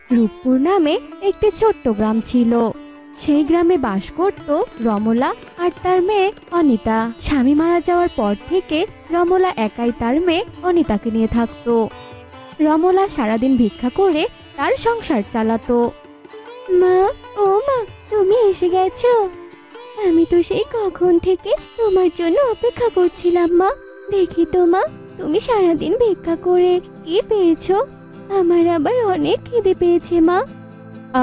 রূপপুর নামে একটি ছোট্ট গ্রাম ছিল। সেই গ্রামে বাস করত রমলা আর তার মেয়ে অনিতা। স্বামী মারা যাওয়ার পর থেকে রমলা একাই তার মেয়ে অনিতাকে নিয়ে থাকতো। রমলা সারাদিন ভিক্ষা করে তার সংসার চালাতো। মা, ও মা, তুমি এসে গেছো? আমি তো সেই কখন থেকে তোমার জন্য অপেক্ষা করছিলাম মা। দেখি তো মা, তুমি সারাদিন ভিক্ষা করে কি পেয়েছো? আমার আবার অনেক খিদে পেয়েছে মা।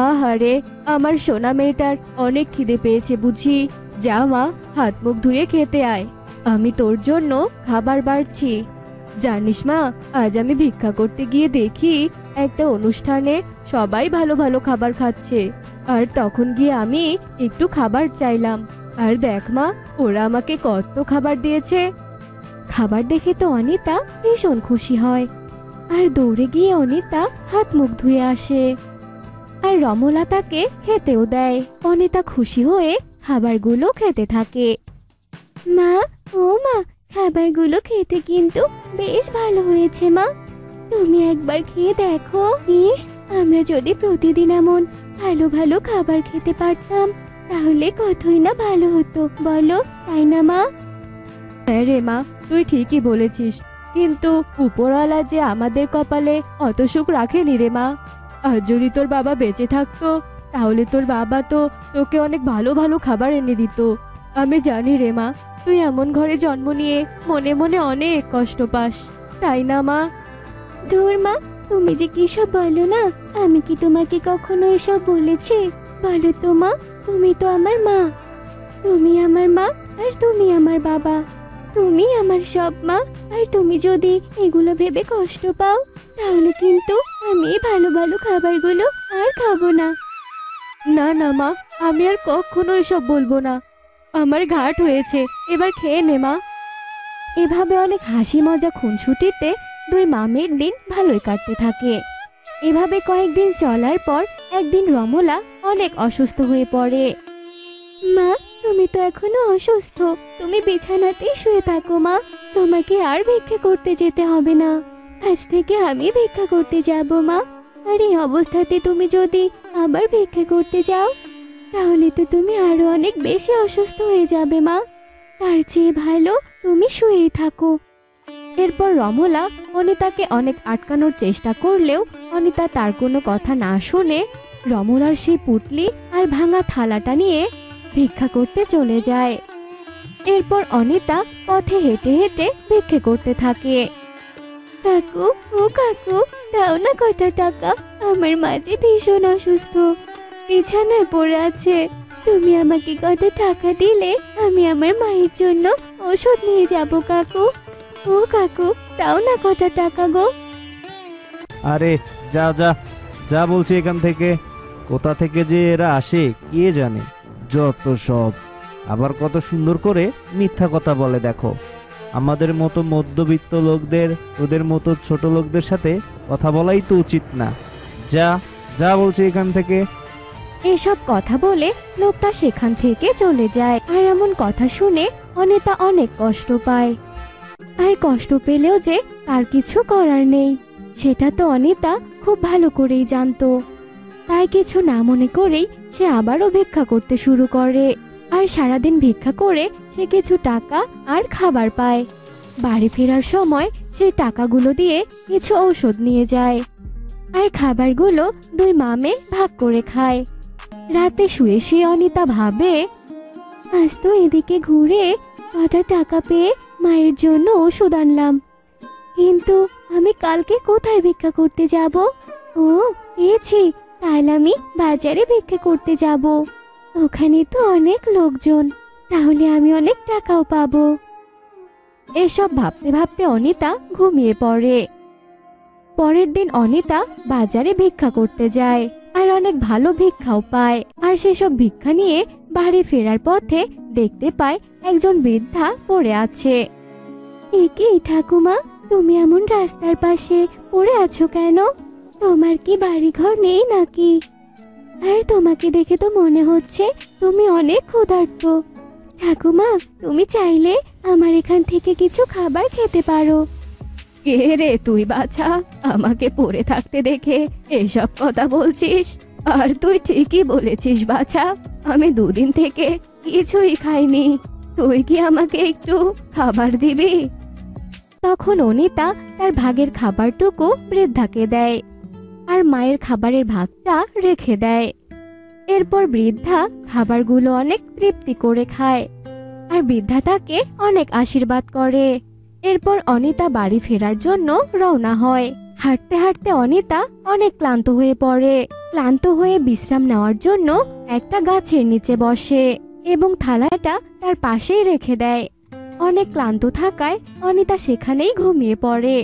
আহারে, আমার সোনা মেয়েটার অনেক খিদে পেয়েছে বুঝি। যা মা, হাত মুখ ধুয়ে খেতে আয়, আমি তোর জন্য খাবার বাড়ছি। জানিস মা, আজ আমি ভিক্ষা করতে গিয়ে দেখি একটা অনুষ্ঠানে সবাই ভালো ভালো খাবার খাচ্ছে, আর তখন গিয়ে আমি একটু খাবার চাইলাম, আর দেখ মা, ওরা আমাকে কত খাবার দিয়েছে। খাবার দেখে তো অনিতা ভীষণ খুশি হয়, আর দৌড়ে গিয়ে অনিতা হাত মুখ ধুয়ে আসে, আর রমলা তাকে খেতেও দেয়। অনিতা খুশি হয়ে খাবারগুলো খেতে থাকে। মা, ও মা, খাবারগুলো খেতে কিন্তু বেশ ভালো হয়েছে মা। তুমি একবার খেয়ে দেখো। ইস, আমরা যদি প্রতিদিন এমন ভালো ভালো খাবার খেতে পারতাম তাহলে কতই না ভালো হতো, বলো তাই না মা? হ্যাঁ রে মা, তুই ঠিকই বলেছিস, কিন্তু উপরওয়ালা যে আমাদের কপালে অত সুখ রাখেনি রে মা। আর যদি তোর বাবা বেঁচে থাকতো তাহলে তোর বাবা তো তোকে অনেক ভালো ভালো খাবার এনে দিত। আমি জানি রে মা, তুই এমন ঘরে জন্ম নিয়ে মনে মনে অনেক কষ্ট পাস, তাই না মা? দূর মা, তুমি যে কি সব বলো না। আমি কি তোমাকে কখনো এসব বলেছি? বলো তো মা, তুমি তো আমার মা। তুমি আমার মা, আর তুমি আমার বাবা। তুমি আমার সব মা। আর তুমি যদি এগুলো ভেবে কষ্ট পাও তাহলে কিন্তু আমি এই ভালো ভালো খাবারগুলো আর খাবো না। না না মা, আমি আর কখনো এসব বলবো না। আমার ঘাট হয়েছে, এবার খেয়ে নে মা। এভাবে অনেক হাসি মজা খুনসুটিতে দুই মামের দিন ভালোই কাটতে থাকে। এভাবে কয়েকদিন চলার পর একদিন রমলা অনেক অসুস্থ হয়ে পড়ে। মা, তুমি তো এখনো অসুস্থ, তুমি বিছানাতেই শুয়ে থাকো মা। তোমাকে আর ভিক্ষা করতে যেতে হবে না। আজ থেকে আমি ভিক্ষা করতে যাব মা। আর এই অবস্থাতে তুমি যদি আবার ভিক্ষা করতে যাও তাহলে তো তুমি আরো অনেক বেশি অসুস্থ হয়ে যাবে মা। তার চেয়ে ভালো তুমি শুয়েই থাকো। এরপর রমলা অনিতাকে অনেক আটকানোর চেষ্টা করলেও অনিতা তার কোনো কথা না শুনে রমলার সেই পুটলি আর ভাঙা থালাটা নিয়ে ভিক্ষা করতে চলে যায়। এরপর অনিতা পথে হেঁটে হেঁটে ভিক্ষে করতে থাকে। কাকু, ও কাকু, দাও না কত টাকা, আমার মা যে ভীষণ অসুস্থ, বিছানায় পড়ে আছে। তুমি আমাকে কত টাকা দিলে আমি আমার মায়ের জন্য ওষুধ নিয়ে যাব কাকু। ও কাকু, দাও না কত টাকা গো। আরে যা যা যা বলছি এখান থেকে। কোথা থেকে যে এরা আসে কে জানে, যত সব। আবার কত সুন্দর করে মিথ্যা কথা বলে দেখো। আমাদের মতো মধ্যবিত্ত লোকদের ওদের মতো ছোট লোকদের সাথে কথা বলাই তো উচিত না। যা যা বলছি এখান থেকে। এসব কথা বলে লোকটা সেখান থেকে চলে যায়। আর এমন কথা শুনে অনিতা অনেক কষ্ট পায়। আর কষ্ট পেলেও যে তার কিছু করার নেই সেটা তো অনিতা খুব ভালো করেই জানতো। তাই কিছু না মনে করেই সে আবারও ভিক্ষা করতে শুরু করে। আর সারাদিন ভিক্ষা করে সে কিছু টাকা আর খাবার পায়। বাড়ি ফেরার সময় সেই টাকাগুলো দিয়ে কিছু ঔষধ নিয়ে যায়, আর খাবারগুলো দুই মামে ভাগ করে খায়। রাতে শুয়ে শুয়ে অনিতা ভাবে, আজ তো এদিকে ঘুরে কটা টাকা পেয়ে মায়ের জন্য ওষুধ আনলাম, কিন্তু আমি কালকে কোথায় ভিক্ষা করতে যাব? ও, পেয়েছি, কাল আমি বাজারে ভিক্ষা করতে যাব। ওখানে তো অনেক লোকজন, তাহলে আমি অনেক টাকাও পাবো। এসব ভাবতে ভাবতে অনিতা ঘুমিয়ে পড়ে। পরের দিন অনিতা বাজারে ভিক্ষা করতে যায়, আর অনেক ভালো ভিক্ষাও পায়। আর সেসব ভিক্ষা নিয়ে বাড়ি ফেরার পথে দেখতে পায় একজন বৃদ্ধা পড়ে আছে। একে ঠাকুমা, তুমি এমন রাস্তার পাশে পড়ে আছো কেন? তোমার কি বাড়ি ঘর নেই নাকি? আর তোমাকে দেখে তো মনে হচ্ছে তুমি অনেক ক্ষুধার্ত। ঠাকুমা, তুমি চাইলে আমার এখান থেকে কিছু খাবার খেতে পারো। কে রে তুই বাছা? আমাকে পড়ে থাকতে দেখে এসব কথা বলছিস? আর তুই ঠিকই বলেছিস বাছা, আমি দুদিন থেকে কিছুই খাইনি। তুই কি আমাকে একটু খাবার দিবি? তখন অনিতা তার ভাগের খাবারটুকু বৃদ্ধাকে দেয় আর মায়ের খাবারের ভাগটা রেখে দেয়। এরপর বৃদ্ধা খাবারগুলো অনেক তৃপ্তি করে খায় আর বৃদ্ধা তাকে অনেক আশীর্বাদ করে। এরপর অনিতা বাড়ি ফেরার জন্য রওনা হয়। হাঁটতে হাঁটতে অনিতা অনেক ক্লান্ত হয়ে পড়ে। ক্লান্ত হয়ে বিশ্রাম নেওয়ার জন্য একটা গাছের নিচে বসে এবং থালাটা তার পাশেই রেখে দেয়। অনেক ক্লান্ত থাকায় অনিতা সেখানেই ঘুমিয়ে পড়ে।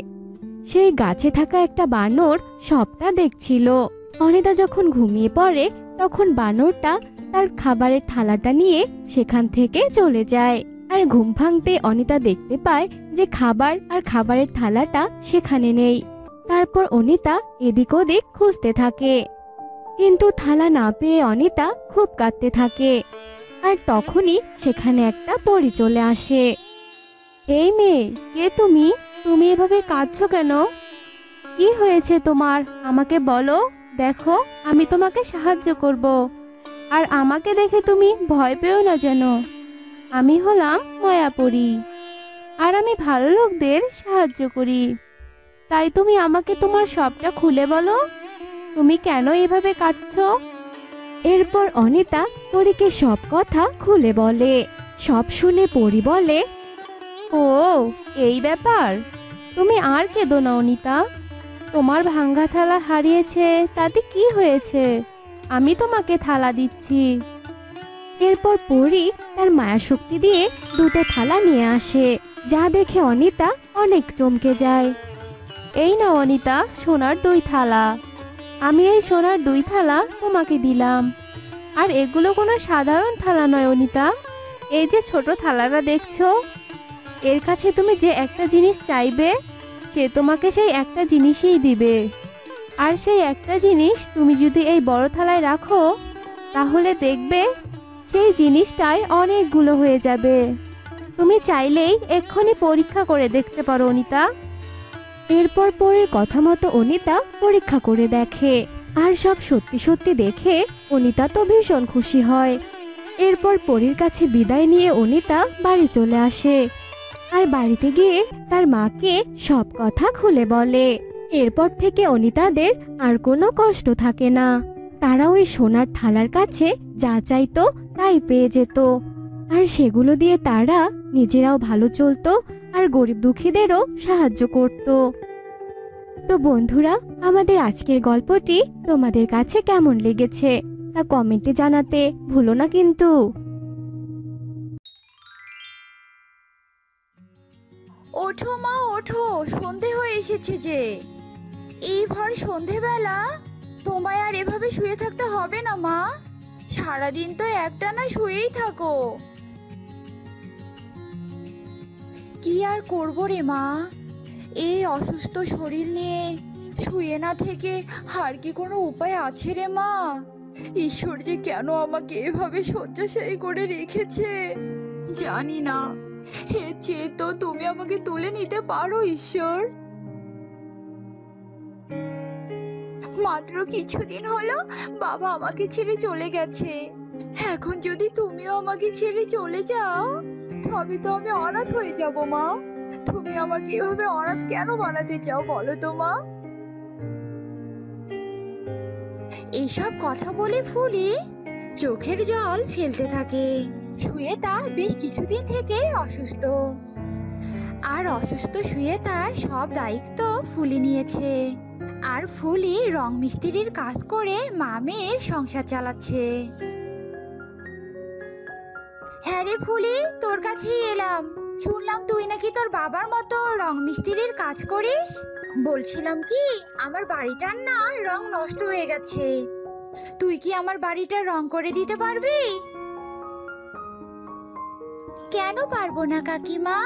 সেই গাছে থাকা একটা বানর সবটা দেখছিল। অনিতা যখন ঘুমিয়ে পড়ে তখন বানরটা তার খাবারের থালাটা নিয়ে সেখান থেকে চলে যায়। আর ঘুম ভাঙতে অনিতা দেখতে পায় যে খাবার আর খাবারের থালাটা সেখানে নেই। তারপর অনিতা এদিক ওদিক খুঁজতে থাকে, কিন্তু থালা না পেয়ে অনিতা খুব কাঁদতে থাকে। আর তখনই সেখানে একটা পরী চলে আসে। এই মেয়ে, কে তুমি? তুমি এভাবে কাঁদছো কেন? কি হয়েছে তোমার? আমাকে বলো, দেখো আমি তোমাকে সাহায্য করব। আর আমাকে দেখে তুমি ভয় পেও না যেন। আমি হলাম মায়াপরী, আর আমি ভালো লোকদের সাহায্য করি। তাই তুমি আমাকে তোমার সবটা খুলে বলো, তুমি কেন এভাবে কাঁদছো? এরপর অনিতা পরীকে সব কথা খুলে বলে। সব শুনে পরী বলে, ও, এই ব্যাপার। তুমি আর কেঁদো না অনিতা। তোমার ভাঙ্গা থালা হারিয়েছে, তাতে কি হয়েছে? আমি তোমাকে থালা দিচ্ছি। এরপর পরী তার মায়াশক্তি দিয়ে দুটো থালা নিয়ে আসে, যা দেখে অনিতা অনেক চমকে যায়। এই নাও অনিতা, সোনার 2 থালা। আমি এই সোনার 2 থালা তোমাকে দিলাম। আর এগুলো কোনো সাধারণ থালা নয় অনিতা। এই যে ছোট থালাটা দেখছো, এর কাছে তুমি যে একটা জিনিস চাইবে, সে তোমাকে সেই একটা জিনিসই দিবে। আর সেই একটা জিনিস তুমি যদি এই বড় থালায় রাখো, তাহলে দেখবে সেই জিনিসটাই অনেকগুলো হয়ে যাবে। তুমি চাইলেই এক্ষুনি পরীক্ষা করে দেখতে পারো অনিতা। এরপর পরীর কথা মতো অনিতা পরীক্ষা করে দেখে, আর সব সত্যি সত্যি দেখে অনিতা তো ভীষণ খুশি হয়। এরপর পরীর কাছে বিদায় নিয়ে অনিতা বাড়ি চলে আসে আর বাড়িতে গিয়ে তার মাকে সব কথা খুলে বলে। এরপর থেকে অনিতাদের আর কোনো কষ্ট থাকে না। তারা ওই সোনার থালার কাছে যা চাইতো তাই পেয়ে যেত, আর সেগুলো দিয়ে তারা নিজেরাও ভালো চলতো আর গরিব দুঃখীদেরও সাহায্য করত। তো বন্ধুরা, আমাদের আজকের গল্পটি তোমাদের কাছে কেমন লেগেছে তা কমেন্টে জানাতে ভুলো না কিন্তু। ওঠো মা, ওঠো, সন্ধে হয়ে এসেছে যে। এই ভর সন্ধেবেলা তোমায় আর এভাবে শুয়ে থাকতে হবে না মা। সারাদিন তো একটানা শুয়েই থাকো। কি আর করবো রে মা, এই অসুস্থ শরীর নিয়ে শুয়ে না থেকে আর কি কোনো উপায় আছে রে মা? ঈশ্বর যে কেন আমাকে এভাবে শয্যাশায়ী করে রেখেছে জানি না। এর চেয়ে তো তুমি আমাকে তুলে নিতে পারো ঈশ্বর। মাত্র কিছুদিন হলো বাবা আমাকে ছেড়ে চলে গেছে। এখন যদি তুমিও আমাকে ছেড়ে চলে যাও, তবে তো আমি অনাথ হয়ে যাব মা। তুমি আমাকে এভাবে অনাথ কেন বানাতে চাও বলো তো মা? এইসব কথা বলে ফুলি চোখের জল ফেলতে থাকে। সুয়েতা বেশ কিছুদিন থেকে অসুস্থ, আর অসুস্থ সুয়েতার সব দায়িত্ব ফুলি নিয়েছে। আর ফুলি রং মিস্ত্রির কাজ করে মামের সংসার চালাচ্ছে। হ্যাঁ রে ফুলি, তোর কাছেই এলাম। শুনলাম তুই নাকি তোর বাবার মতো রং মিস্ত্রির কাজ করিস। বলছিলাম কি, আমার বাড়িটার না রং নষ্ট হয়ে গেছে। তুই কি আমার বাড়িটা রং করে দিতে পারবি? কেন পারবো না কাকিমা,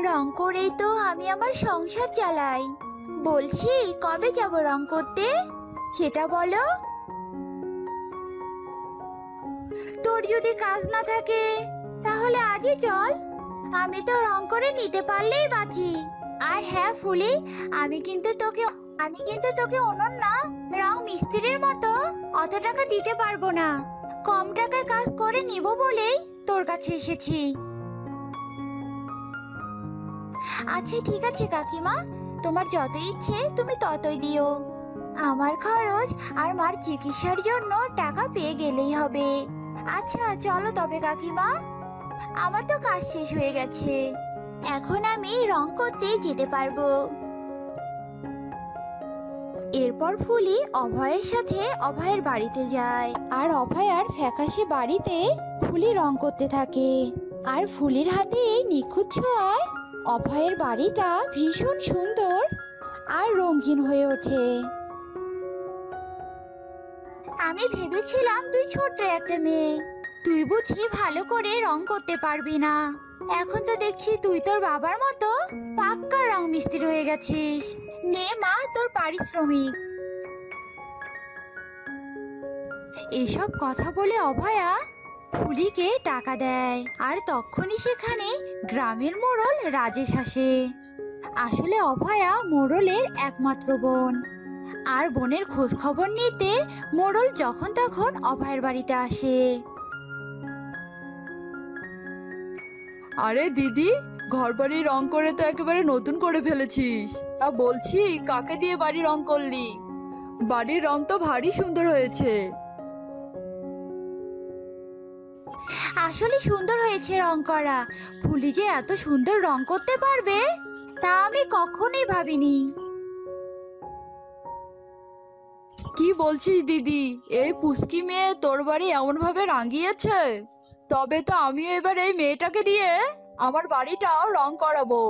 রং করেই তো আমি আমার সংসার চালাই। বলছি কবে যাব রং করতে সেটা বলো। তোর যদি কাজ না থাকে তাহলে আজই চল, আমি তো রং করে নিতে পারলেই বাঁচি। আর হ্যাঁ ফুলি, আমি কিন্তু তোকে অনন্য রং মিস্ত্রির মতো অত টাকা দিতে পারবো না। কম টাকায় কাজ করে নিব বলেই তোর কাছে এসেছি। আচ্ছা ঠিক আছে কাকিমা, তোমার যত ইচ্ছে তুমি ততই দিও। আমার খরচ আর মার চিকিৎসার জন্য টাকা পেয়ে গেলেই হবে। আচ্ছা চলো তবে কাকিমা, আমার তো কাজ শেষ হয়ে গেছে, এখন আমি রং করতে যেতে পারবো। এরপর ফুলি অভয়ের সাথে অভয়ের বাড়িতে যায়, আর অভয়ার ফ্যাকাশে বাড়িতে ফুলি রং করতে থাকে। আর ফুলির হাতে এই নিখুঁত ছোঁয়ায় অভয়ের বাড়িটা ভীষণ সুন্দর আর রঙিন হয়ে ওঠে। আমি ভেবেছিলাম তুই ছোট্ট একটা মেয়ে, তুই বুঝি ভালো করে রং করতে পারবি না। এখন তো দেখছি তুই তোর বাবার মতো পাক্কা রং মিস্ত্রি হয়ে গেছিস। নে মা তোর পারিশ্রমিক। এসব কথা বলে অভয়া ফুলিকে টাকা দেয়, আর তখনই সেখানে গ্রামের মোড়ল রাজেশ আসে। আসলে অভয়া মোড়লের একমাত্র বোন, আর বোনের খোঁজ খবর নিতে মোড়ল যখন তখন অভয়ের বাড়িতে আসে। আরে দিদি, ঘর বাড়ি রং করে তো একেবারে নতুন করে ফেলেছিস। বলছি কাকে দিয়ে বাড়ি রং করলি? বাড়ির রং তো ভারী সুন্দর হয়েছে। আসলে সুন্দর হয়েছে রং করা, ফুলি যে এত সুন্দর রং করতে পারবে তা আমি কখনোই ভাবিনি। কি বলছিস দিদি, এই পুস্কি মেয়ে তোর বাড়ি এমন ভাবে রাঙিয়েছে? তবে তো আমিও এবার এই মেয়েটাকে দিয়ে আমার বাড়িটাও রং করাবো।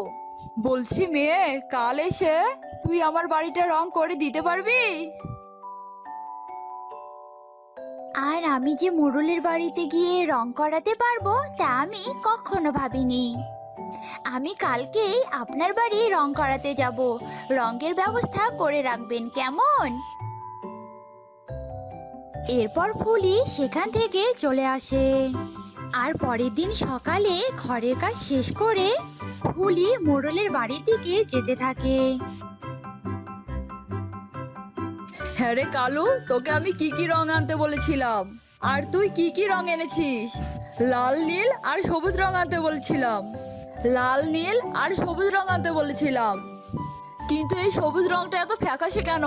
বলছি মেয়ে, কাল এসে তুই আমার বাড়িটা রং করে দিতে পারবি? আর আমি যে মোড়লের বাড়িতে গিয়ে রং করাতে পারবো তা আমি কখনো ভাবিনি। আমি কালকেই আপনার বাড়ি রং করাতে যাব, রঙের ব্যবস্থা করে রাখবেন কেমন? এরপর ফুলি সেখান থেকে চলে আসে, আর পরের দিন সকালে ঘরের কাজ শেষ করে ফুলি মোড়লের বাড়ির দিকে যেতে থাকে। হ্যাঁ রে কালু, তোকে আমি কি কি রং আনতে বলেছিলাম, আর তুই কি কি রং এনেছিস? লাল, নীল আর সবুজ রং আনতে বলেছিলাম। লাল, নীল আর সবুজ রং আনতে বলেছিলাম, কিন্তু এই সবুজ রংটা এত ফ্যাকাশে কেন?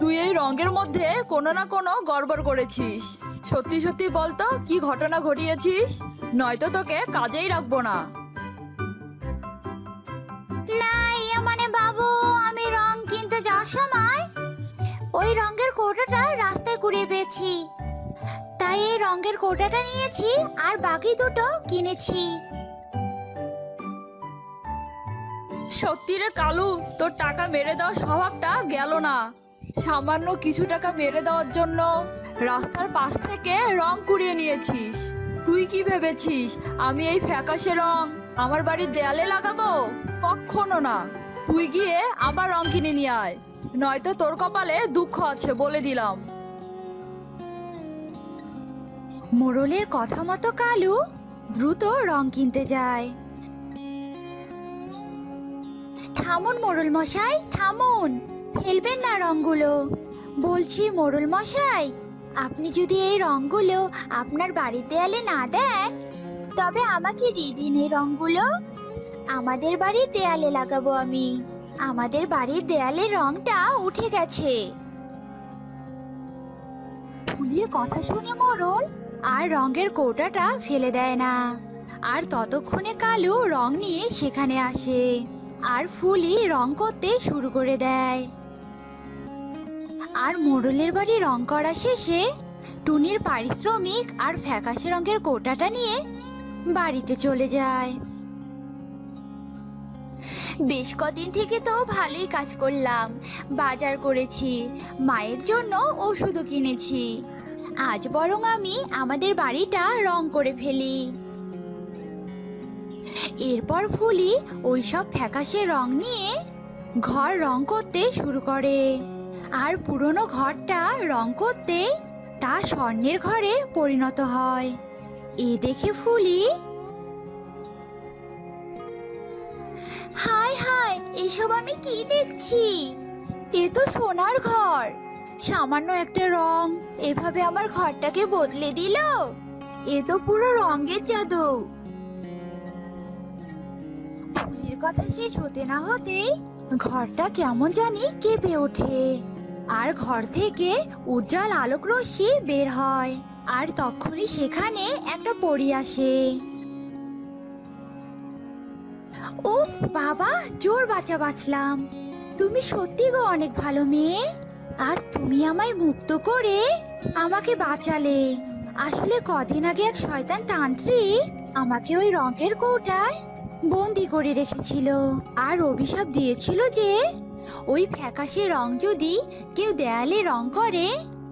তুই এই রঙের মধ্যে কোনো না কোনো গড়বড় করেছিস। সত্যি সত্যি বলতো কি ঘটনা ঘটিয়েছিস, নয়তো তোকে কাজেই রাখবো না। না ইয়ে মানে বাবু, আমি রং কিনতে যাওয়ার সময় ওই রঙের কৌটাটা রাস্তায় কুড়িয়ে পেয়েছি, তাই এই রঙের কৌটাটা নিয়েছি আর বাকি দুটো কিনেছি। সত্যি রে কালু, তোর টাকা মেরে দেওয়ার স্বভাবটা গেল না। সামান্য কিছু টাকা মেরে দেওয়ার জন্য রাস্তার পাশ থেকে রং কুড়িয়ে নিয়েছিস। তুই কি ভেবেছিস আমি এই ফ্যাকাশে রং আমার বাড়ির দেয়ালে লাগাবো? কখনো না। তুই গিয়ে আবার রং কিনে নিয়ে আয়, নয়তো তোর কপালে দুঃখ আছে বলে দিলাম। মোড়লের কথা মতো কালু দ্রুত রং কিনতে যায়। থামুন মোড়ল মশাই, থামুন, ফেলবেন না রংগুলো। বলছি মোড়ল মশাই, আপনি যদি এই রংগুলো আপনার বাড়ির দেয়ালে না দেন তবে আমাকে দিয়ে দিন এই রংগুলো, আমাদের বাড়ির দেয়ালে লাগাবো আমি। আমাদের বাড়ির দেয়ালের রংটা উঠে গেছে। ফুলির কথা শুনে মোড়ল আর রঙের কৌটাটা ফেলে দেয় না, আর ততক্ষণে কালু রং নিয়ে সেখানে আসে, আর ফুলি রং করতে শুরু করে দেয়। আর মোড়লের বাড়ি রং করা শেষে টুনির পারিশ্রমিক আর ফ্যাকাশে রঙের কৌটাটা নিয়ে বাড়িতে চলে যায়। বেশ কদিন থেকে তো ভালোই কাজ করলাম, বাজার করেছি, মায়ের জন্য ওষুধও কিনেছি। আজ বরং আমি আমাদের বাড়িটা রং করে ফেলি। এরপর ফুলি ওইসব ফ্যাকাশে রং নিয়ে ঘর রং করতে শুরু করে, আর পুরনো ঘরটা রং করতে তা স্বর্ণের ঘরে পরিণত হয়। এ দেখে ফুলি, হায় হায়, এই এসব আমি কি দেখছি? এ তো সোনার ঘর। সামান্য একটা রং এভাবে আমার ঘরটাকে বদলে দিল। এ তো পুরো রঙের জাদু। ফুলের কথা শেষ হতে না হতেই ঘরটা কেমন জানি কেঁপে ওঠে, আর ঘর থেকে উজ্জ্বল আলোক রশ্মি বের হয়, আর তখনই সেখানে একটা পরী আসে। উফ বাবা, জোর বাঁচলাম। তুমি সত্যি গো অনেক ভালো মেয়ে। আর তুমি আমায় মুক্ত করে আমাকে বাঁচালে। আসলে কদিন আগে এক শয়তান তান্ত্রিক আমাকে ওই রঙের কৌটায় বন্দি করে রেখেছিল, আর অভিশাপ দিয়েছিল যে ওই ফ্যাকাশে রং যদি কেউ দেয়ালে রং করে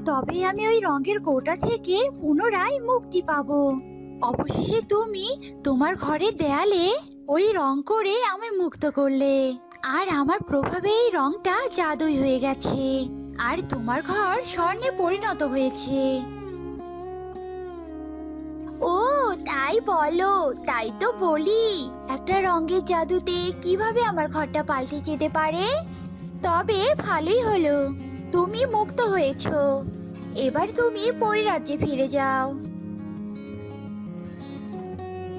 তবে আমি ওই রঙের কৌটা থেকে পুনরায় মুক্তি পাবো। অবশেষে তুমি তোমার ঘরের দেয়ালে ওই রং করে আমায় মুক্ত করলে, আর আমার প্রভাবে এই রংটা জাদুই হয়ে গেছে, আর তোমার ঘর স্বর্ণে পরিণত হয়েছে। ও তাই বলো, তাই তো বলি একটা রঙের জাদুতে কিভাবে আমার ঘরটা পাল্টে যেতে পারে। তবে ভালোই হলো, তুমি মুক্ত হয়েছো। এবার তুমি পরিরাজ্যে ফিরে যাও।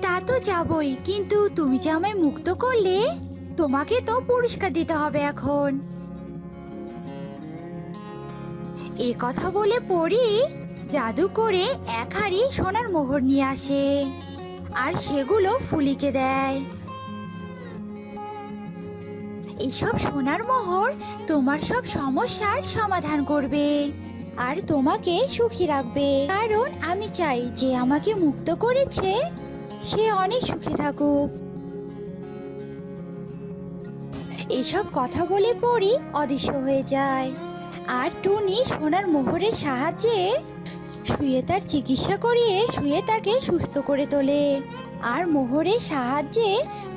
তা তো যাবই, কিন্তু তুমি যে আমায় মুক্ত করলে তোমাকে তো পুরস্কার দিতে হবে এখন। এ কথা বলে পরি জাদু করে এক হাড়ি সোনার মোহর নিয়ে আসে, আর সেগুলো ফুলিকে দেয়। এসব সোনার মোহর তোমার সব সমস্যার সমাধান করবে আর তোমাকে সুখী রাখবে, কারণ আমি চাই যে আমাকে মুক্ত করেছে সে অনেক সুখী থাকুক। এসব কথা বলে পরি অদৃশ্য হয়ে যায়, আর টুনি সোনার মোহরের সাহায্যে সুয়েতার চিকিৎসা করিয়ে সুয়েতাকে সুস্থ করে তোলে, আর মোহরের সাহায্যে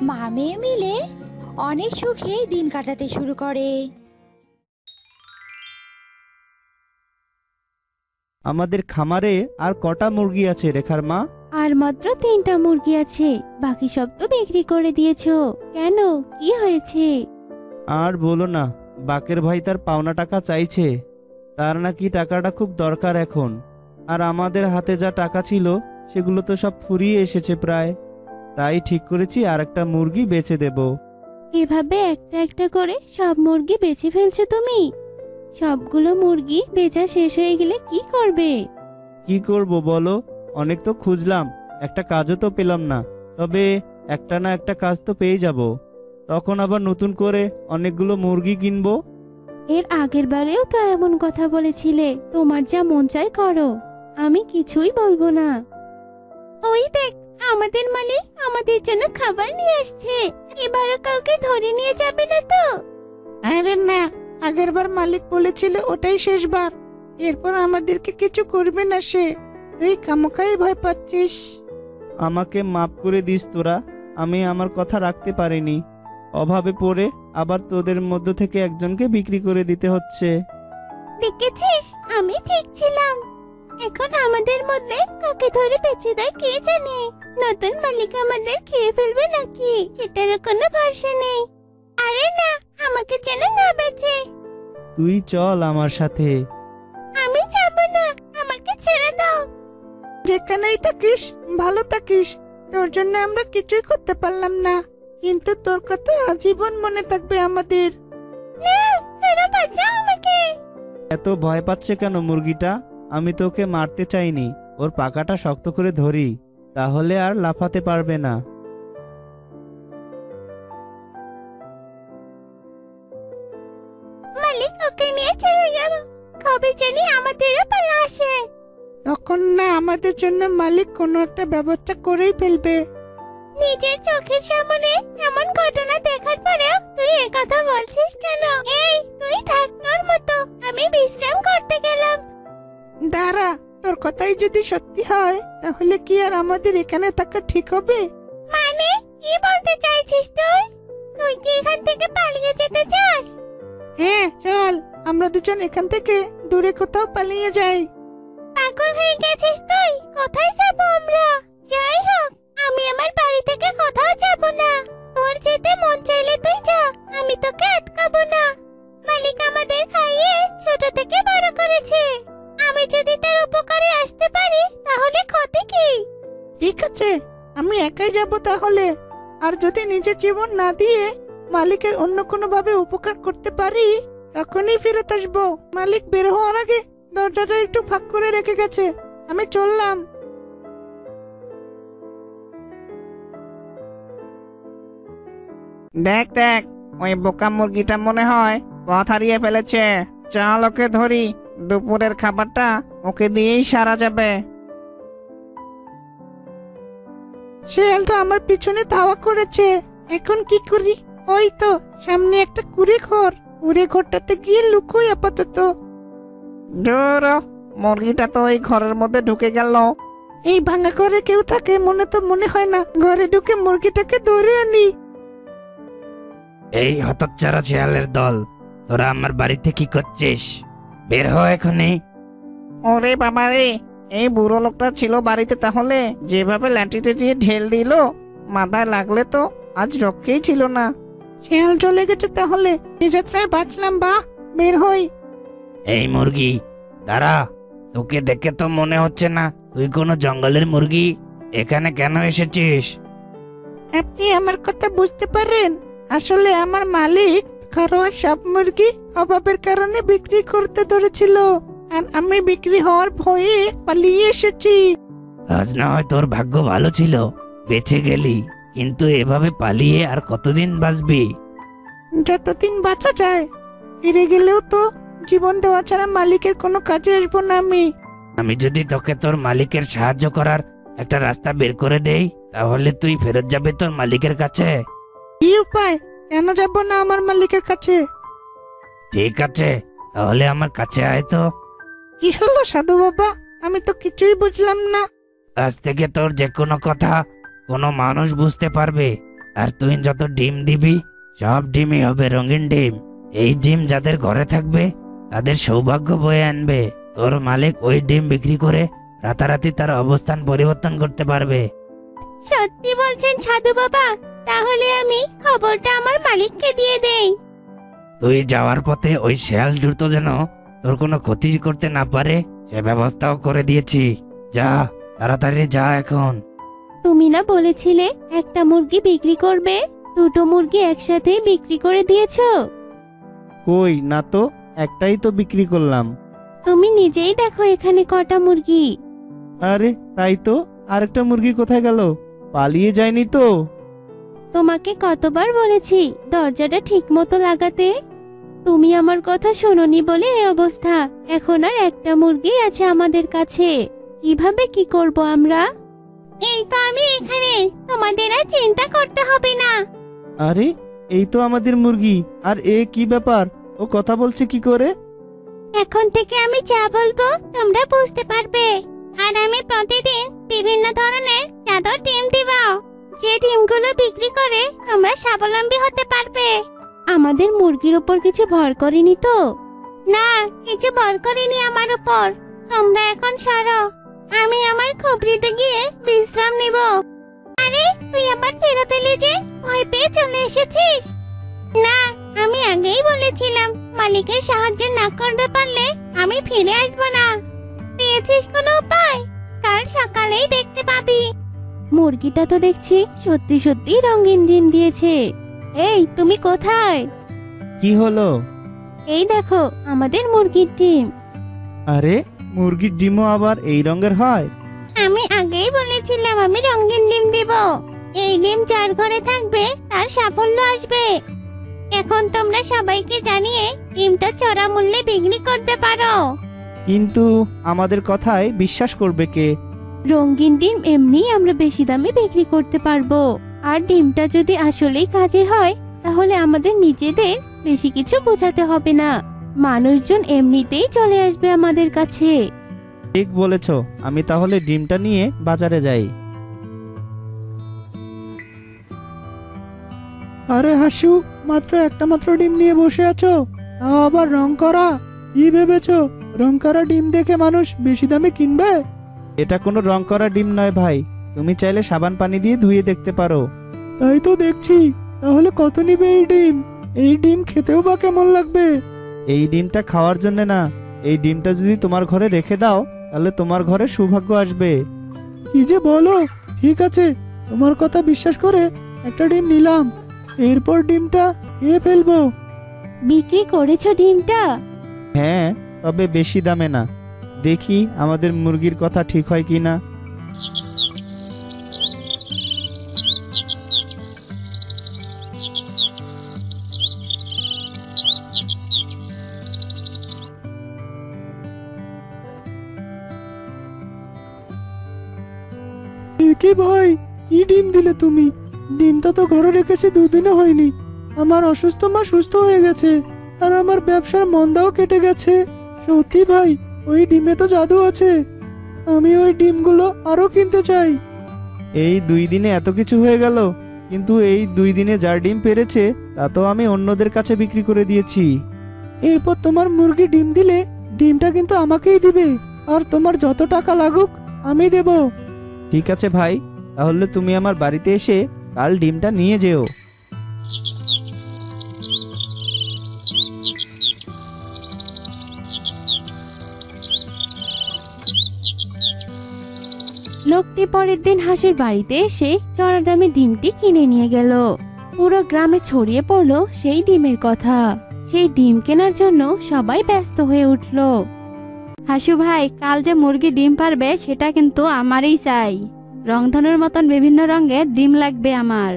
মা মেয়ে মিলে অনেক সুখে দিন কাটাতে শুরু করে। আমাদের খামারে আর কটা মুরগি আছে রেখার মা? আর মাত্র 3টা মুরগি আছে, বাকি সব তো বিক্রি করে দিয়েছো। কেন, কি হয়েছে? আর বলো না, বাকের ভাই তার পাওনা টাকা চাইছে। তার নাকি টাকাটা খুব দরকার এখন, আর আমাদের হাতে যা টাকা ছিল সেগুলো তো সব ফুরিয়ে এসেছে প্রায়। তাই ঠিক করেছি আর একটা মুরগি বেচে দেব। এভাবে একটা একটা করে সব মুরগি বেচে ফেলছো তুমি? সবগুলো মুরগি বেচা শেষ হয়ে গেলে কি করবে? কি করব বলো, অনেক তো খুঁজলাম, একটা কাজও তো পেলাম না। তবে একটা না একটা কাজ তো পেয়ে যাব, তখন আবার নতুন করে অনেকগুলো মুরগি কিনবো। এর আগের বারেও তো এমন কথা বলেছিলে, তোমার যা মন চায় করো, আমি কিছুই বলবো না। ওই দেখ, আমাদের মালিক আমাদের জন্য খাবার নিয়ে আসছে। এবারও কাউকে ধরে নিয়ে যাবে না তো? আরে না, আগেরবার মালিক বলেছিল ওটাই শেষবার, এরপর আমাদেরকে কিছু করবে না সে। তুই খামোখাই ভয় পাচ্ছিস। আমাকে মাফ করে দিস তোরা, আমি আমার কথা রাখতে পারিনি। অভাবে পড়ে আবার তোদের মধ্য থেকে একজনকে বিক্রি করে দিতে হচ্ছে। দেখেছিস, আমি ঠিক ছিলাম। এখন আমাদের মধ্যে কাকে ধরে বেঁচে দেয় কে জানে। নতুন মালিক আমাদের খেয়ে ফেলবে নাকি সেটারও কোনো ভরসা নেই। আরে না, আমাকে যেন না বেঁচে। তুই চল আমার সাথে। আমি যাব না, আমাকে ছেড়ে দাও। যেখানেই থাকিস ভালো থাকিস। তোর জন্য আমরা কিছুই করতে পারলাম না, কিন্তু তোর কথা আজীবন মনে থাকবে আমাদের। না, এরা বাঁচাও আমাকে। এত ভয় পাচ্ছে কেন মুরগিটা? আমি তোকে মারতে চাইনি, ওর পাকাটা শক্ত করে ধরি, তাহলে আর লাফাতে পারবে না। মালিক ওকে নিয়ে চলে গেল, কবে জানি আমাদেরও পালা আসে। তখন না আমাদের জন্য মালিক কোনো একটা ব্যবস্থা করেই ফেলবে। নিজের চোখের সামনে এমন ঘটনা দেখার পরেও তুই এই কথা বলছিস কেন? এই, তুই থাক তোর মতো, আমি বিশ্রাম করতে গেলাম। দাঁড়া, তোর কথাই যদি সত্যি হয় তাহলে কি আর আমাদের এখানে থাকা ঠিক হবে? মানে কি বলতে চাইছিস তুই? তুই কি এখান থেকে পালিয়ে যেতে চাস? হ্যাঁ চল, আমরা দুজন এখান থেকে দূরে কোথাও পালিয়ে যাই। পাগল হয়ে গেছিস তুই? কোথায় যাব আমরা? যাই হোক, আমি আমার বাড়ি থেকে কোথাও যাব না। তোর যেতে মন চাইলে তুই যা, আমি তোকে তাহলে। আর যদি নিজের জীবন না দিয়ে মালিকের অন্য কোনো ভাবে উপকার করতে পারি তখনই ফেরত আসবো। মালিক বের হওয়ার আগে দরজাটা একটু ফাঁক করে রেখে গেছে। আমি চললাম। দেখ দেখ, ওই বোকা মুরগিটা মনে হয় পথ হারিয়ে ফেলেছে। চল ওকে ধরি, দুপুরের খাবারটা ওকে দিয়েই সারা যাবে। শিয়াল তো আমার পিছনে ধাওয়া করেছে, এখন কি করি? ওই তো সামনে একটা কুড়ে ঘর, কুড়ে ঘরটাতে গিয়ে লুকোই আপাতত। জোর, মুরগিটা তো ওই ঘরের মধ্যে ঢুকে গেল। এই ভাঙা ঘরে কেউ থাকে মনে হয় না। ঘরে ঢুকে মুরগিটাকে ধরে আনি। এই হতচ্ছাড়া শিয়ালের দল, তোরা আমার বাড়িতে কি করছিস? বের হ এখনই। ওরে বাবা রে, এই বুড়ো লোকটা ছিল বাড়িতে তাহলে? যেভাবে লাঠিতে দিয়ে ঢেল দিল, মাথায় লাগলে তো আজ রক্ষেই ছিল না। শিয়াল চলে গেছে তাহলে, নিযাত্রায় বাঁচলাম। বা বের হই। এই মুরগি দাঁড়া, তোকে দেখে তো মনে হচ্ছে না তুই কোনো জঙ্গলের মুরগি। এখানে কেন এসেছিস? আপনি আমার কথা বুঝতে পারেন? আসলে আমার মালিক ঘরোয়া সব মুরগি অভাবের কারণে বিক্রি করতে ধরেছিল, আর আমি বিক্রি হওয়ার ভয়ে পালিয়ে এসেছি। আজ না হয় তোর ভাগ্য ভালো ছিল, বেঁচে গেলি, কিন্তু এভাবে পালিয়ে আর কতদিন বাঁচবি? যতদিন বাঁচা যায়। ফিরে গেলেও তো জীবন দেওয়া ছাড়া মালিকের কোনো কাজে আসবো না আমি। আমি যদি তোকে তোর মালিকের সাহায্য করার একটা রাস্তা বের করে দেই, তাহলে তুই ফেরত যাবে তোর মালিকের কাছে। কি উপায়? কেন যাব না আমার মালিকের কাছে? ঠিক আছে, তাহলে আমার কাছে আয় তো। কি হলো সাধু বাবা? আমি তো কিছুই বুঝলাম না। আজ থেকে তোর যে কোনো কথা কোনো মানুষ বুঝতে পারবে। আর তুই যত ডিম দিবি, সব ডিমই হবে রঙিন ডিম। এই ডিম যাদের ঘরে থাকবে তাদের সৌভাগ্য বয়ে আনবে। তোর মালিক ওই ডিম বিক্রি করে রাতারাতি তার অবস্থান পরিবর্তন করতে পারবে। সত্যি বলছেন সাধু বাবা? তাহলে আমি খবরটা আমার মালিককে দিয়ে দেই। তুই যাওয়ার পথে ওই শেয়াল দ্রুত যেন তোর কোনো ক্ষতি করতে না পারে সে ব্যবস্থাও করে দিয়েছি। যা, তাড়াতাড়ি যা এখন। তুমি না বলেছিলে একটা মুরগি বিক্রি করবে? দুটো মুরগি একসাথেই বিক্রি করে দিয়েছো। কই না তো, একটাই তো বিক্রি করলাম। তুমি নিজেই দেখো এখানে কটা মুরগি। আরে তাই তো, আরেকটা মুরগি কোথায় গেল? পালিয়ে যায়নি তো? তোমাকে কতবার বলেছি দরজাটা ঠিক মতো লাগাতে? তুমি আমার কথা শোনোনি বলে এই অবস্থা। এখন আর একটা মুরগি আছে আমাদের কাছে, কিভাবে কি করব আমরা? এই তো আমি এখানে, তোমাদের আর চিন্তা করতে হবে না। আরে এই তো আমাদের মুরগি। আর এ কি ব্যাপার? ও কথা বলছে কি করে? এখন থেকে আমি যা বলবো তোমরা বুঝতে পারবে। আর আমি প্রতিদিন বিভিন্ন ধরনের চাদর ডিম দিব, যে ডিমগুলো বিক্রি করে তোমরা স্বাবলম্বী হতে পারবে। আমাদের মুরগির উপর কিছু ভর করেনি তো? না, কিছু ভর করেনি আমার উপর। তোমরা এখন সরো, আমি আমার খুপড়িতে গিয়ে বিশ্রাম নিব। আরে তুই আবার ফেরত এলি যে? ভয় পেয়ে চলে এসেছিস? না, আমি আগেই বলেছিলাম মালিকের সাহায্য না করতে পারলে আমি ফিরে আসবো না। পেয়েছিস কোনো উপায়? কাল সকালেই দেখতে পাবি। মুরগিটা তো দেখছি সত্যি সত্যি রঙিন ডিম দিয়েছে। এই তুমি কোথায়? কি হলো? এই দেখো আমাদের মুরগির ডিম। আরে মুরগির ডিমও আবার এই রঙের হয়? আমি আগেই বলেছিলাম আমি রঙিন ডিম দেব। এই ডিম যার ঘরে থাকবে তার সাফল্য আসবে। এখন তোমরা সবাইকে জানিয়ে ডিমটা চড়া মূল্যে বিক্রি করতে পারো। কিন্তু আমাদের কথায় বিশ্বাস করবে কে? রঙিন ডিম এমনি আমরা বেশি দামে বিক্রি করতে পারবো। আর ডিমটা যদি আসলেই কাজের হয় তাহলে আমাদের নিজেদের বেশি কিছু বোঝাতে হবে না। মানুষজন এমনিতেই চলে আসবে আমাদের কাছে। ঠিক বলেছ। আমি তাহলে ডিমটা নিয়ে বাজারে যাই। আরে হাসু, মাত্র একটা মাত্র ডিম নিয়ে বসে আছো, তাও আবার রং করা। কি ভেবেছো রং করা ডিম দেখে মানুষ বেশি দামে কিনবে? এটা কোনো রং করা ডিম নয় ভাই, তুমি চাইলে সাবান পানি দিয়ে ধুয়ে দেখতে পারো। তাই তো দেখছি। তাহলে কত নিবে এই ডিম? এই ডিম খেতেও বা কেমন লাগবে? এই ডিমটা খাওয়ার জন্য না, এই ডিমটা যদি তোমার ঘরে রেখে দাও তাহলে তোমার ঘরে সৌভাগ্য আসবে। কি যে বলো! ঠিক আছে, তোমার কথা বিশ্বাস করে একটা ডিম নিলাম, এরপর ডিমটা খেয়ে ফেলবো। বিক্রি করেছো ডিমটা? হ্যাঁ, তবে বেশি দামে না। দেখি আমাদের মুরগির কথা ঠিক হয় কিনা। কি ভাই, কি ডিম দিলে তুমি? ডিমটা তো ঘরে রেখেছি 2 দিনও হয়নি। আমার অসুস্থ মা সুস্থ হয়ে গেছে, আর আমার ব্যবসার মন্দাও কেটে গেছে। সত্যি ভাই, ওই ডিমে তো জাদু আছে। আমি ওই ডিমগুলো আরো কিনতে চাই। এই 2 দিনে এত কিছু হয়ে গেল, কিন্তু এই 2 দিনে যার ডিম পেরেছে তা তো আমি অন্যদের কাছে বিক্রি করে দিয়েছি। এরপর তোমার মুরগি ডিম দিলে ডিমটা কিন্তু আমাকেই দিবে, আর তোমার যত টাকা লাগুক আমি দেব। ঠিক আছে ভাই, তাহলে তুমি আমার বাড়িতে এসে কাল ডিমটা নিয়ে যেও। লোকটি পরের দিন হাঁসের বাড়িতে এসে চড়া দামে ডিমটি কিনে নিয়ে গেল। পুরো গ্রামে ছড়িয়ে পড়লো সেই ডিমের কথা। সেই ডিম কেনার জন্য সবাই ব্যস্ত হয়ে উঠল। হাসু ভাই, কাল যে মুরগি ডিম পারবে সেটা কিন্তু আমারই চাই। রংধনুর মতন বিভিন্ন রঙের ডিম লাগবে আমার।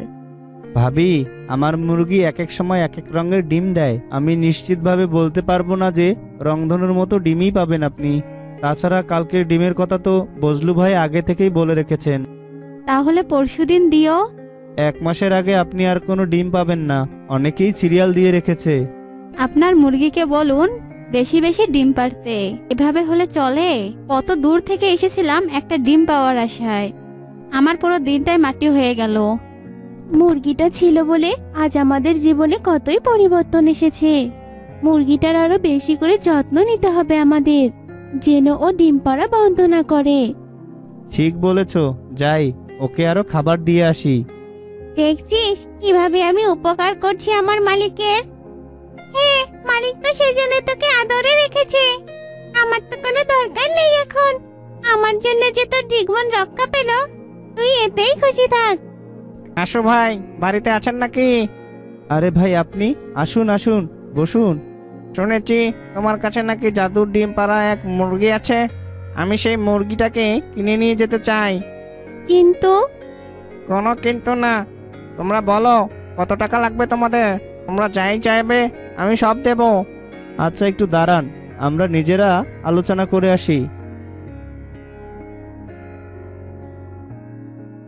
ভাবি, আমার মুরগি এক এক সময় এক এক রঙের ডিম দেয়। আমি নিশ্চিতভাবে বলতে পারবো না যে রংধনুর মতো ডিমই পাবেন আপনি। তাছাড়া কালকের ডিমের কথা তো বজলু ভাই আগে থেকেই বলে রেখেছেন। তাহলে পরশুদিন দিও। 1 মাসের আগে আপনি আর কোনো ডিম পাবেন না, অনেকেই সিরিয়াল দিয়ে রেখেছে। আপনার মুরগিকে বলুন বেশি বেশি ডিম পারতে। এভাবে হলে চলে? কত দূর থেকে এসেছিলাম একটা ডিম পাওয়ার আশায়, আমার পুরো দিনটাই মাটি হয়ে গেল। মুরগিটা ছিল বলে আজ আমাদের জীবনে কতই পরিবর্তন এসেছে। মুরগিটার আরো বেশি করে যত্ন নিতে হবে আমাদের, যেন ও ডিম পাড়া বন্ধ না করে। ঠিক বলেছো, যাই ওকে আরো খাবার দিয়ে আসি। দেখছিস কিভাবে আমি উপকার করছি আমার মালিকের? হ্যাঁ, মালিক তো সেজন্য তোকে আদরে রেখেছে। আমার তো কোনো দরকার নেই এখন। আমার জন্য যে তোর জীবন রক্ষা পেল, তুই এতেই খুশি থাক। আসো ভাই, বাড়িতে আছেন নাকি? আরে ভাই আপনি, আসুন আসুন, বসুন। শুনেছি তোমার কাছে নাকি জাদুর ডিম পাড়া এক মুরগি আছে। আমি সেই মুরগিটাকে কিনে নিয়ে যেতে চাই। কিন্তু কোনো কিন্তু না, তোমরা বলো কত টাকা লাগবে তোমাদের। তোমরা যাই চাইবে আমি সব দেব। আচ্ছা একটু দাঁড়ান, আমরা নিজেরা আলোচনা করে আসি।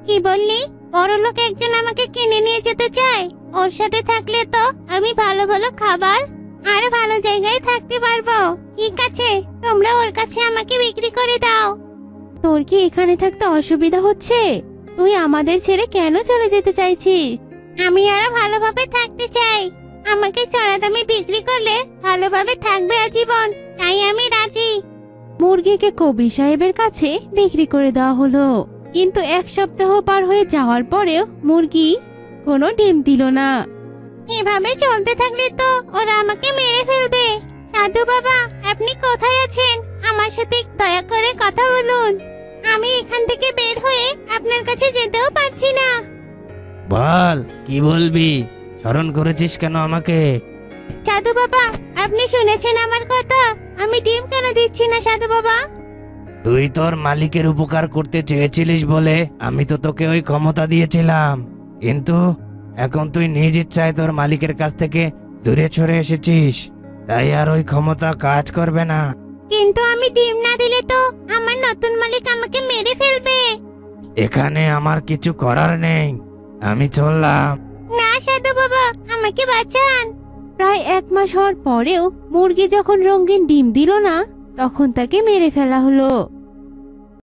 কি বললি? বড়লোক একজন আমাকে কিনে নিয়ে যেতে চায়। ওর সাথে থাকলে তো আমি ভালো ভালো খাবার আর ভালো জায়গায় থাকতে পারবো। ঠিক আছে, তোমরা ওর কাছে আমাকে বিক্রি করে দাও। তোর কি এখানে থাকতে অসুবিধা হচ্ছে? তুই আমাদের ছেড়ে কেন চলে যেতে চাইছিস? আমি আরো ভালোভাবে থাকতে চাই। আমাকে চড়া দামে বিক্রি করলে ভালোভাবে থাকবে আজীবন, তাই আমি রাজি। মুরগিকে কবি সাহেবের কাছে বিক্রি করে দেওয়া হলো। কিন্তু 1 সপ্তাহ পার হয়ে যাওয়ার পরেও মুরগি কোনো ডিম দিল না। এভাবে চলতে থাকলে তো ওরা আমাকে মেরে ফেলবে। সাধু বাবা, আপনি কোথায় আছেন? আমার সাথে দয়া করে কথা বলুন। আমি এখান থেকে বের হয়ে আপনার কাছে যেতেও পারছি না। বল, কি বলবি? স্মরণ করেছিস কেন আমাকে? সাধু বাবা, আপনি শুনেছেন আমার কথা? আমি ডিম কেন দিচ্ছি না সাধু বাবা? তুই তোর মালিকের উপকার করতে চেয়েছিলিস বলে আমি তো তোকে ওই ক্ষমতা দিয়েছিলাম, কিন্তু এখন তুই নিজ ইচ্ছায় তোর মালিকের কাছ থেকে দূরে সরে এসেছিস, তাই আর ওই ক্ষমতা কাজ করবে না। কিন্তু আমি ডিম না দিলে তো আমার নতুন মালিক আমাকে মেরে ফেলবে। এখানে আমার কিছু করার নেই, আমি চললাম। না সাধু বাবা, আমাকে বাঁচান। প্রায় 1 মাস হওয়ার পরেও মুরগি যখন রঙিন ডিম দিল না, তখন তাকে মেরে ফেলা হলো।